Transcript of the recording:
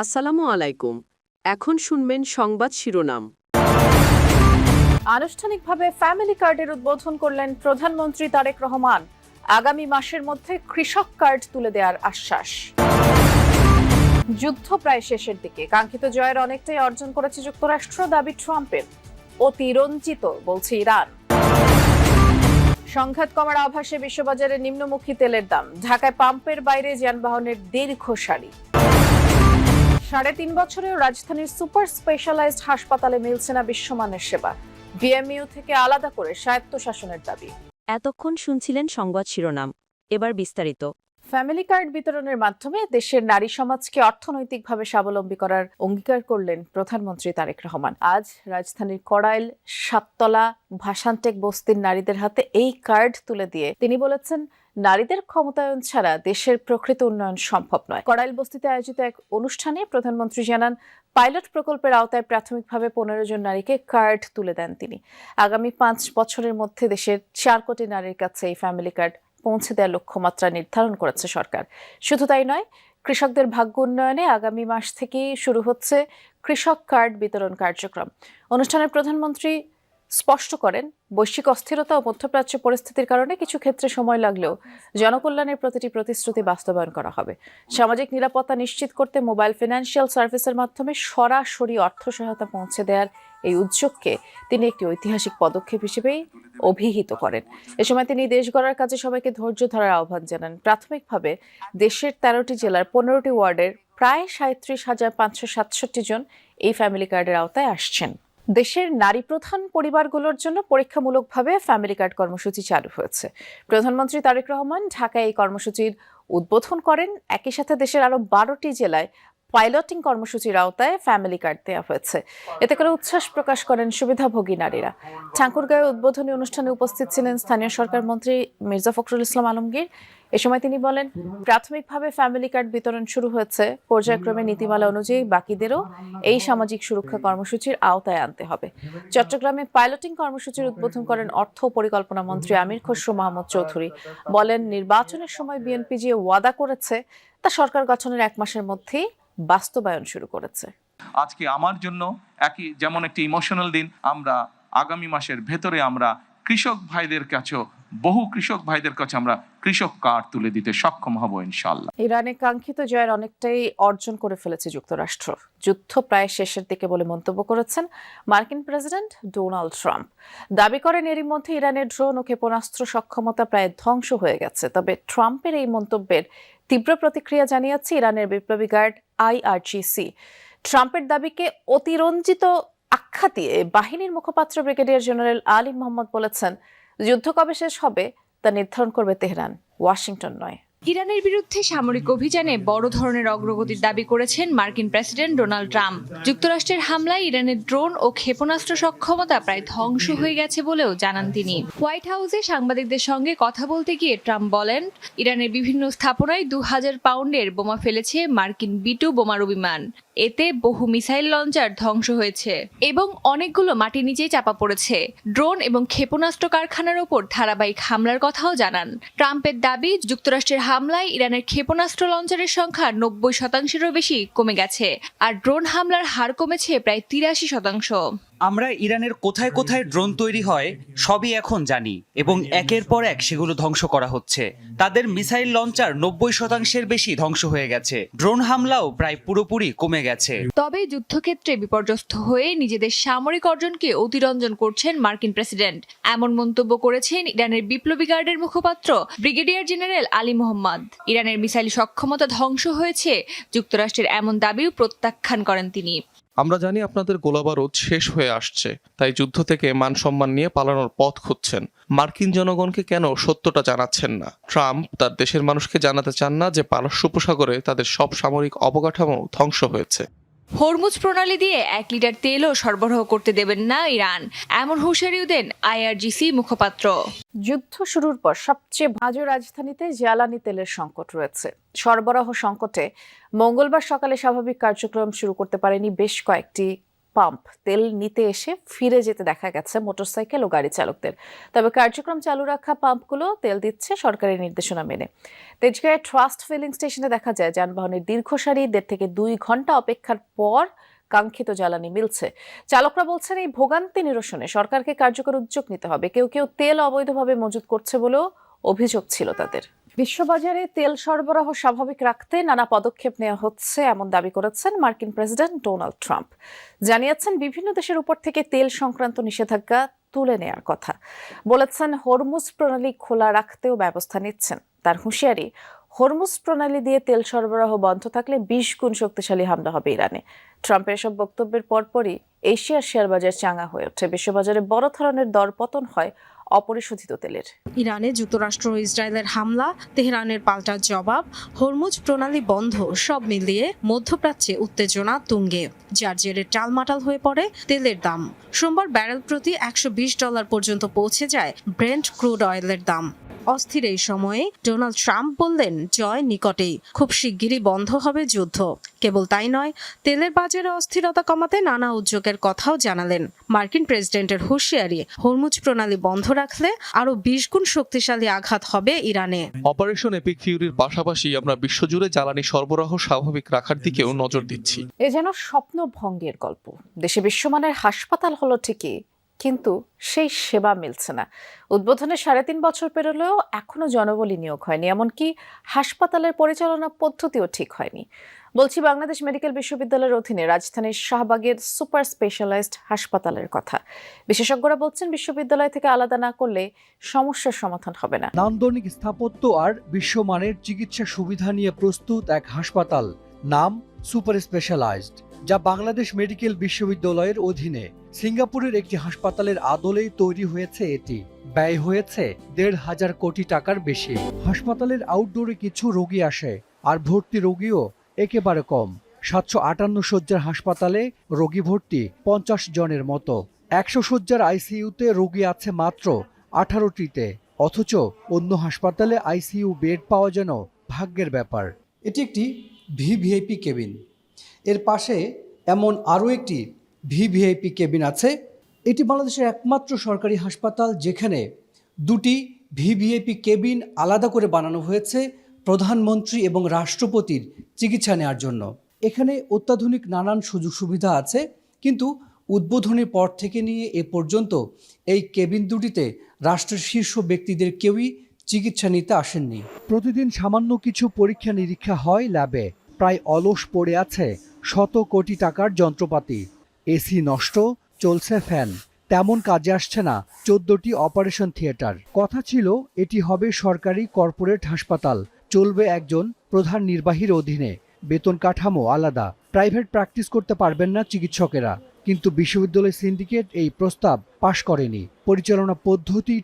আসসালামু আলাইকুম। এখন শুনবেন সংবাদ শিরোনাম। আনুষ্ঠানিকভাবে ফ্যামিলি কার্ডের উদ্বোধন করলেন প্রধানমন্ত্রী তারেক রহমান। আগামী মাসের মধ্যে কৃষক কার্ড তুলে দেওয়ার আশ্বাস। যুদ্ধ প্রায় শেষের দিকে, কাঙ্ক্ষিত জয়ের অনেকটাই অর্জন করেছে যুক্তরাষ্ট্র, দাবি ট্রাম্পের। অতিরঞ্জিত বলছে ইরান। সংঘাত কমার আভাসে বিশ্ববাজারে নিম্নমুখী তেলের দাম। ঢাকায় পাম্পের বাইরে যানবাহনের দীর্ঘ সারি। 3.5 বছরেও রাজধানীর সুপার স্পেশালাইজড হাসপাতালে মিলছে না বিশ্বমানের সেবা। বিএমইউ থেকে আলাদা করে স্বায়ত্তশাসনের দাবি। এতক্ষণ শুনছিলেন সংবাদ শিরোনাম, এবার বিস্তারিত। ফ্যামিলি কার্ড বিতরণের মাধ্যমে দেশের নারী সমাজকে অর্থনৈতিকভাবে স্বাবলম্বী করার অঙ্গীকার করলেন প্রধানমন্ত্রী তারেক রহমান। আজ রাজধানীর কড়াইল, সাততলা, ভাসানটেক বস্তির নারীদের হাতে এই কার্ড তুলে দিয়ে তিনি বলেছেন, নারীদের ক্ষমতায়ন ছাড়া দেশের প্রকৃত উন্নয়ন সম্ভব নয়। কড়াইল বস্তিতে আয়োজিত এক অনুষ্ঠানে প্রধানমন্ত্রী জানান, পাইলট প্রকল্পের আওতায় প্রাথমিকভাবে 15 জন নারীকে কার্ড তুলে দেন তিনি। আগামী 5 বছরের মধ্যে দেশের 4 কোটি নারীর কাছে এই ফ্যামিলি কার্ড পৌঁছে দেওয়ার লক্ষ্যমাত্রা নির্ধারণ করেছে সরকার। শুধু তাই নয়, কৃষকদের ভাগ্য উন্নয়নে আগামী মাস থেকেই শুরু হচ্ছে কৃষক কার্ড বিতরণ কার্যক্রম। অনুষ্ঠানে প্রধানমন্ত্রী স্পষ্ট করেন, বৈশ্বিক অস্থিরতা ও মধ্যপ্রাচ্য পরিস্থিতির কারণে কিছু ক্ষেত্রে সময় লাগলেও জনকল্যাণের প্রতিটি প্রতিশ্রুতি বাস্তবায়ন করা হবে। সামাজিক নিরাপত্তা নিশ্চিত করতে মোবাইল ফিনান্সিয়াল সার্ভিসের মাধ্যমে সরাসরি অর্থ সহায়তা পৌঁছে দেওয়ার এই উদ্যোগকে তিনি একটি ঐতিহাসিক পদক্ষেপ হিসেবেই অভিহিত করেন। এ সময় তিনি দেশ গড়ার কাজে সবাইকে ধৈর্য ধরার আহ্বান জানান। প্রাথমিকভাবে দেশের 13টি জেলার 15টি ওয়ার্ডের প্রায় 37,567 জন এই ফ্যামিলি কার্ডের আওতায় আসছেন। দেশের নারী প্রধান পরিবারগুলোর জন্য পরীক্ষামূলকভাবে ফ্যামিলি কার্ড কর্মসূচি চালু হয়েছে। প্রধানমন্ত্রী তারেক রহমান ঢাকায় এই কর্মসূচির উদ্বোধন করেন। একই সাথে দেশের আরো 12টি জেলায় পাইলটিং কর্মসূচির আওতায় ফ্যামিলি কার্ড দেওয়া হয়েছে। এতে করে উচ্ছ্বাস প্রকাশ করেন সুবিধাভোগী নারীরা। ঠাকুরগাঁয়ে উদ্বোধনী অনুষ্ঠানে উপস্থিত ছিলেন স্থানীয় সরকার মন্ত্রী মির্জা ফখরুল ইসলাম আলমগীর। এ সময় তিনি বলেন, প্রাথমিকভাবে ফ্যামিলি কার্ড বিতরণ শুরু হয়েছে, পর্যায়ক্রমে নীতিমালা অনুযায়ী বাকিদেরও এই সামাজিক সুরক্ষা কর্মসূচির আওতায় আনতে হবে। চট্টগ্রামে পাইলটিং কর্মসূচির উদ্বোধন করেন অর্থ ও পরিকল্পনা মন্ত্রী আমির খসরু মাহমুদ চৌধুরী। বলেন, নির্বাচনের সময় বিএনপি যে ওয়াদা করেছে তা সরকার গঠনের 1 মাসের মধ্যেই বাস্তবায়ন শুরু করেছে। আজকে আমার জন্য যেমন একটি ইমোশনাল দিন, আমরা আগামী মাসের ভেতরে আমরা বহু কৃষক ভাইদের কাছে আমরা কৃষক কার্ড তুলে দিতে সক্ষম হব ইনশাআল্লাহ। ইরানে কাঙ্ক্ষিত জয়ের অনেকটাই অর্জন করে ফেলেছে যুক্তরাষ্ট্র। যুদ্ধ প্রায় শেষের দিকে বলে মন্তব্য করেছেন মার্কিন প্রেসিডেন্ট ডোনাল্ড ট্রাম্প। দাবি করেন, এরই মধ্যে ইরানের ড্রোন ও ক্ষেপণাস্ত্র সক্ষমতা প্রায় ধ্বংস হয়ে গেছে। তবে ট্রাম্পের এই মন্তব্যের তীব্র প্রতিক্রিয়া জানিয়েছে ইরানের বিপ্লবী গার্ড IRGC। ট্রাম্পের দাবিকে অতিরঞ্জিত আখ্যা দিয়ে বাহিনীর মুখপাত্র ব্রিগেডিয়ার জেনারেল আলী মোহাম্মদ বলেছেন, যুদ্ধ কবে শেষ হবে তা নির্ধারণ করবে তেহরান, ওয়াশিংটন নয়। ইরানের বিরুদ্ধে সামরিক অভিযানে বড় ধরনের অগ্রগতির দাবি করেছেন মার্কিন প্রেসিডেন্ট ডোনাল্ড ট্রাম্প। যুক্তরাষ্ট্রের হামলায় ইরানের ড্রোন ও ক্ষেপণাস্ত্র সক্ষমতা প্রায় ধ্বংস হয়ে গেছে বলেও জানান তিনি। হোয়াইট হাউসে সাংবাদিকদের সঙ্গে কথা বলতে গিয়ে ট্রাম্প বলেন, ইরানের বিভিন্ন স্থাপনায় 2000 পাউন্ডের বোমা ফেলেছে মার্কিন B-2 বোমারু বিমান। এতে বহু মিসাইল লঞ্চার ধ্বংস হয়েছে এবং অনেকগুলো মাটির নিচে চাপা পড়েছে। ড্রোন এবং ক্ষেপণাস্ত্র কারখানার ওপর ধারাবাহিক হামলার কথাও জানান। ট্রাম্পের দাবি, যুক্তরাষ্ট্রের হামলায় ইরানের ক্ষেপণাস্ত্র লঞ্চারের সংখ্যা 90%-এরও বেশি কমে গেছে, আর ড্রোন হামলার হার কমেছে প্রায় 83%। আমরা ইরানের কোথায় কোথায় ড্রোন তৈরি হয় সবই এখন জানি এবং একের পর এক সেগুলো ধ্বংস করা হচ্ছে। তাদের মিসাইল লঞ্চার 90%-এর বেশি ধ্বংস হয়ে গেছে। ড্রোন হামলাও প্রায় পুরোপুরি কমে গেছে। তবে যুদ্ধক্ষেত্রে বিপর্যস্ত হয়ে নিজেদের সামরিক অর্জনকে অতিরঞ্জন করছেন মার্কিন প্রেসিডেন্ট, এমন মন্তব্য করেছেন ইরানের বিপ্লবী গার্ডের মুখপাত্র ব্রিগেডিয়ার জেনারেল আলী মোহাম্মদ। ইরানের মিসাইল সক্ষমতা ধ্বংস হয়েছে, যুক্তরাষ্ট্রের এমন দাবিও প্রত্যাখ্যান করেন তিনি। আমরা জানি আপনাদের গোলাবারুদ শেষ হয়ে আসছে, তাই যুদ্ধ থেকে মান সম্মান নিয়ে পালানোর পথ খুঁজছেন। মার্কিন জনগণকে কেন সত্যটা জানাচ্ছেন না? ট্রাম্প তার দেশের মানুষকে জানাতে চান না যে পারস্য উপসাগরে তাদের সব সামরিক অবকাঠামো ধ্বংস হয়েছে। হরমুজ প্রণালী দিয়ে 1 লিটার তেলও সরবরাহ করতে দেবেন না ইরান, এমন হুঁশিয়ারিও দেন IRGC মুখপাত্র। যুদ্ধ শুরুর পর সবচেয়ে ভাজো রাজধানীতে জ্বালানি তেলের সংকট রয়েছে। সরবরাহ সংকটে মঙ্গলবার সকালে স্বাভাবিক কার্যক্রম শুরু করতে পারেনি বেশ কয়েকটি পাম্প তেল নিতে এসে ফিরে যেতে দেখা গেছে মোটরসাইকেল ও গাড়ি চালকদের। তবে কার্যক্রম চালু রাখা পাম্পগুলো তেল দিচ্ছে সরকারি নির্দেশনা মেনে। তেজগাঁয়ের ট্রাস্ট ফিলিং স্টেশনে দেখা যায় যানবাহনের দীর্ঘ সারি 1.5 থেকে 2 ঘন্টা অপেক্ষার পর কাঙ্ক্ষিত জ্বালানি মিলছে। চালকরা বলছেন এই ভোগান্তি নিরসনে সরকারকে কার্যকর উদ্যোগ নিতে হবে। কেউ কেউ তেল অবৈধভাবে মজুত করছে বলেও অভিযোগ ছিল তাদের। বিশ্ববাজারে তেল সরবরাহ স্বাভাবিক রাখতে নানা পদক্ষেপ নেওয়া হচ্ছে এমন দাবি করেছেন মার্কিন প্রেসিডেন্ট ডোনাল্ড ট্রাম্প। জানিয়েছেন বিভিন্ন দেশের উপর থেকে তেল সংক্রান্ত নিষেধাজ্ঞা তুলে নেয়ার কথা। বলেছেন হরমুজ প্রণালী খোলা রাখতেও ব্যবস্থা নিচ্ছেন। তার হুঁশিয়ারি, হরমুজ প্রণালী দিয়ে তেল সরবরাহ বন্ধ থাকলে 20 গুণ শক্তিশালী হামলা হবে ইরানে। ট্রাম্পের এসব বক্তব্যের পরপরই এশিয়ার শেয়ার বাজার চাঙা হয়ে ওঠে। বিশ্ববাজারে বড় ধরনের দরপতন হয় অপরিশোধিত তেলের। ইরানে যুক্তরাষ্ট্র ও ইসরায়েলের হামলা, তেহরানের পাল্টা জবাব, হরমুজ প্রণালী বন্ধ সব মিলিয়ে মধ্যপ্রাচ্যে উত্তেজনা তুঙ্গে, যার জেরে টালমাটাল হয়ে পড়ে তেলের দাম। সোমবার ব্যারেল প্রতি $120 পর্যন্ত পৌঁছে যায় ব্রেন্ট ক্রুড অয়েলের দাম। অস্থির এই সময়ে ডোনাল্ড ট্রাম্প বললেন, জয় নিকটেই, খুব শিগগিরই বন্ধ হবে যুদ্ধ। কেবল তাই নয়, তেলের বাজারে অস্থিরতা কমাতে নানা উদ্যোগের কথাও জানালেন। মার্কিন প্রেসিডেন্টের হুঁশিয়ারি, হরমুজ প্রণালী বন্ধ রাখলে আরও 20 গুণ শক্তিশালী আঘাত হবে ইরানে। অপারেশন এপিক ফিউরির পাশাপাশি আমরা বিশ্বজুড়ে জ্বালানি সরবরাহ স্বাভাবিক রাখার দিকেও নজর দিচ্ছি। এ যেন স্বপ্ন ভঙ্গের গল্প। দেশে বিশ্বমানের হাসপাতাল হলো ঠিকই, কিন্তু সেই সেবা মিলছে না। উদ্বোধনের 3.5 বছর পেরোলেও এখনো জনবলি নিয়োগ হয়নি, এমনকি হাসপাতালের পরিচালনা পদ্ধতিও ঠিক হয়নি। বলছি বাংলাদেশ মেডিকেল বিশ্ববিদ্যালয়ের অধীনে রাজধানীর শাহবাগের সুপার স্পেশালাইজড হাসপাতালের কথা। বিশেষজ্ঞরা বলছেন বিশ্ববিদ্যালয় থেকে আলাদা না করলে সমস্যার সমাধান হবে না। নান্দনিক স্থাপত্য আর বিশ্বমানের চিকিৎসা সুবিধা নিয়ে প্রস্তুত এক হাসপাতাল, নাম সুপার স্পেশালাইজড, যা বাংলাদেশ মেডিকেল বিশ্ববিদ্যালয়ের অধীনে। সিঙ্গাপুরের একটি হাসপাতালের আদলেই তৈরি হয়েছে এটি। ব্যয় হয়েছে 1,500 কোটি টাকার বেশি। হাসপাতালের আউটডোরে কিছু রোগী আসে, আর ভর্তি রোগীও একেবারে কম। 758 শয্যার হাসপাতালে রোগী ভর্তি 50 জনের মতো। 100 শয্যার আইসিইউতে রোগী আছে মাত্র 18টিতে, অথচ অন্য হাসপাতালে আইসিইউ বেড পাওয়া যেন ভাগ্যের ব্যাপার। এটি একটি ভিভিআইপি কেবিন। এর পাশে এমন আরও একটি ভিভিআইপি কেবিন আছে। এটি বাংলাদেশের একমাত্র সরকারি হাসপাতাল যেখানে 2টি ভিভিআইপি কেবিন আলাদা করে বানানো হয়েছে প্রধানমন্ত্রী এবং রাষ্ট্রপতির চিকিৎসা নেওয়ার জন্য। এখানে অত্যাধুনিক নানান সুযোগ সুবিধা আছে, কিন্তু উদ্বোধনের পর থেকে নিয়ে এ পর্যন্ত এই কেবিন দুটিতে রাষ্ট্রের শীর্ষ ব্যক্তিদের কেউই চিকিৎসা নিতে আসেননি। প্রতিদিন সামান্য কিছু পরীক্ষা নিরীক্ষা হয় ল্যাবে। প্রায় অলস পড়ে আছে শত কোটি টাকার যন্ত্রপাতি। এসি নষ্ট, চলছে ফ্যান, তেমন কাজে আসছে না 14টি অপারেশন থিয়েটার। কথা ছিল এটি হবে সরকারি কর্পোরেট হাসপাতাল, চলবে একজন প্রধান নির্বাহীর অধীনে, বেতন কাঠামো আলাদা, প্রাইভেট প্র্যাকটিস করতে পারবেন না চিকিৎসকেরা। কিন্তু বিশ্ববিদ্যালয় সিন্ডিকেট এই প্রস্তাব পাশ করেনি। পরিচালনা পদ্ধতি